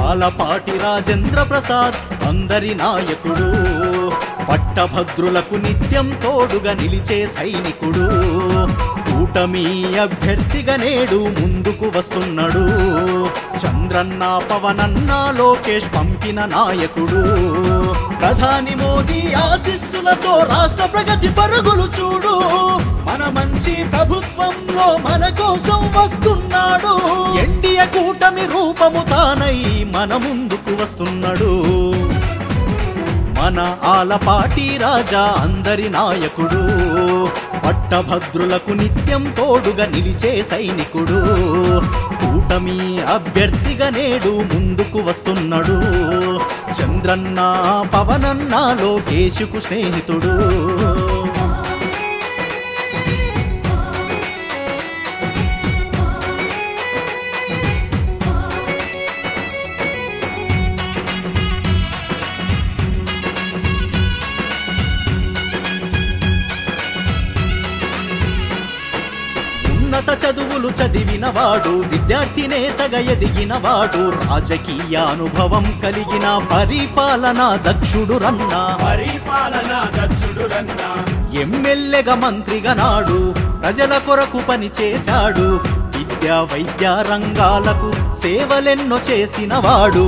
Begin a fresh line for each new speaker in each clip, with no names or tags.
ఆలపాటి రాజేంద్ర ప్రసాద్ అందరి నాయకుడు, పట్టభద్రులకు నిత్యం తోడుగా నిలిచే సైనికుడు, కూటమి అభ్యర్థిగా నేడు ముందుకు వస్తున్నాడు. చంద్రన్న పవనన్న లోకేష్ పంపిన నాయకుడు, ప్రధాని మోదీ ఆశీస్సులతో రాష్ట్ర ప్రగతి పరుగులు చూడు. మన మంచి ప్రభుత్వంలో మన కోసం వస్తున్నాడు. ఎన్డీఏ కూటమి రూపము తానై మన ముందుకు వస్తున్నాడు. మన ఆలపాటి రాజా అందరి నాయకుడు, పట్టభద్రులకు నిత్యం తోడుగా నిలిచే సైనికుడు, కూటమి అభ్యర్థిగా నేడు ముందుకు వస్తున్నాడు. చంద్రన్న పవనన్న లోకేష్కు స్నేహితుడు. ఉన్నత చదువులు చదివినవాడు, విద్యార్థి నేతగా ఎదిగినవాడు, రాజకీయ అనుభవం కలిగిన పరిపాలనా దక్షుడు రన్నా. ఎమ్మెల్యేగా మంత్రిగా నాడు ప్రజల కొరకు పని చేశాడు. విద్యా వైద్య రంగాలకు సేవలెన్నో చేసినవాడు.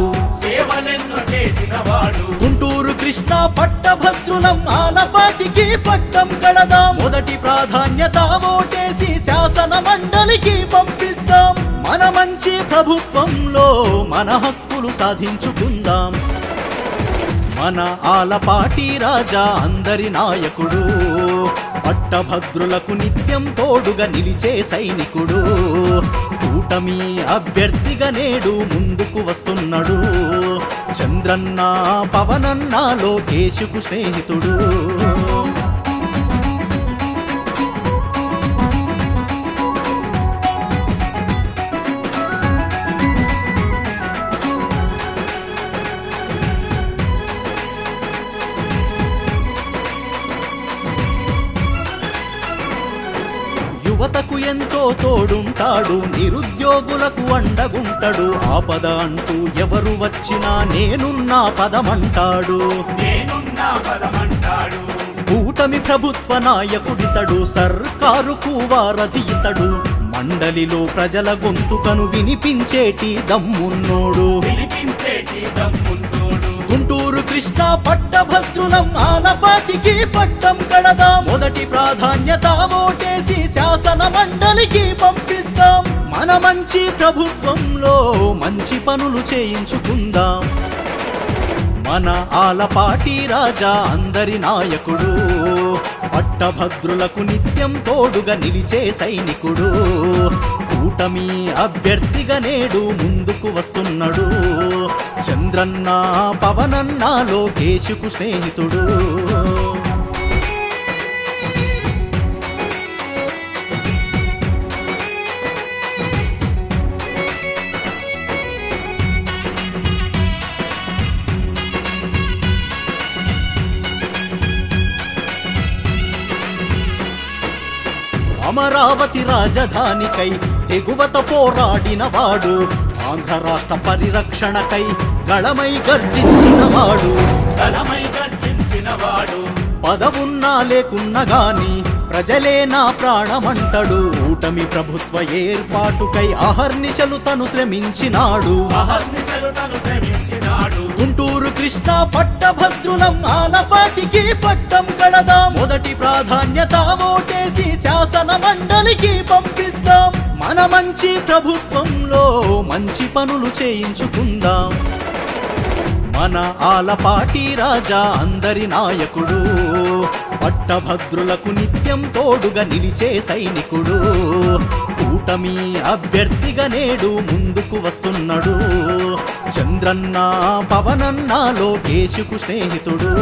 గుంటూరు కృష్ణ పట్టభద్రులం ఆలపాటికి పట్టం కడదాం. మొదటి ప్రాధాన్యత ఓటేసి శాసన మండలికి పంపిద్దాం. మన మంచి ప్రభుత్వంలో మన హక్కులు సాధించుకుందాం. మన ఆలపాటి రాజా అందరి నాయకుడు, పట్టభద్రులకు నిత్యం తోడుగా నిలిచే సైనికుడు, కూటమి అభ్యర్థిగా నేడు ముందుకు వస్తున్నాడు. చంద్రన్న పవనన్న లోకేష్కు స్నేహితుడు. యువతకు ఎంతో తోడుంటాడు, నిరుద్యోగులకు అండగుంటాడు. ఆపద అంటూ ఎవరు వచ్చినా నేనున్నా పదమంటాడు. కూటమి ప్రభుత్వ నాయకుడితడు, సర్కారుకు వారధి ఇతడు. మండలిలో ప్రజల గొంతుకను వినిపించేటి దమ్మున్నోడు. గుంటూరు కృష్ణ పట్టభద్రులం ఆలపాటికి పట్టం కడదాం. మొదటి ప్రాధాన్యత ఓటేసి శాసన మండలికి పంపిద్దాం. మన మంచి ప్రభుత్వంలో మంచి పనులు చేయించుకుందాం. మన ఆలపాటి రాజా అందరి నాయకుడు, పట్టభద్రులకు నిత్యం తోడుగా నిలిచే సైనికుడు, కూటమి అభ్యర్థిగా నేడు ముందుకు వస్తున్నాడు. చంద్రన్న పవనన్న లోకేష్కు స్నేహితుడు. అమరావతి రాజధానికై తెగువత పోరాడినవాడు, ఆంధ్ర రాష్ట్ర పరిరక్షణకై గళమై గర్జించినవాడు. పదవున్నా లేకున్నా గాని ప్రజలే నా ప్రాణమంటడు. కూటమి ప్రభుత్వ ఏర్పాటుకై అహర్నిశలు తను శ్రమించినాడు. గుంటూరు కృష్ణ పట్టభద్రులం ఆలపాటికి పట్టం కడదాం. మొదటి ప్రాధాన్యత ఓటేసి శాసన మండలికి పంపిద్దాం. మన మంచి ప్రభుత్వంలో మంచి పనులు చేయించుకుందాం. మన ఆలపాటి రాజా అందరి నాయకుడు, పట్టభద్రులకు నిత్యం తోడుగా నిలిచే సైనికుడు, కూటమి అభ్యర్థిగా నేడు ముందుకు వస్తున్నాడు. చంద్రన్న పవనన్న లోకేష్కు స్నేహితుడు.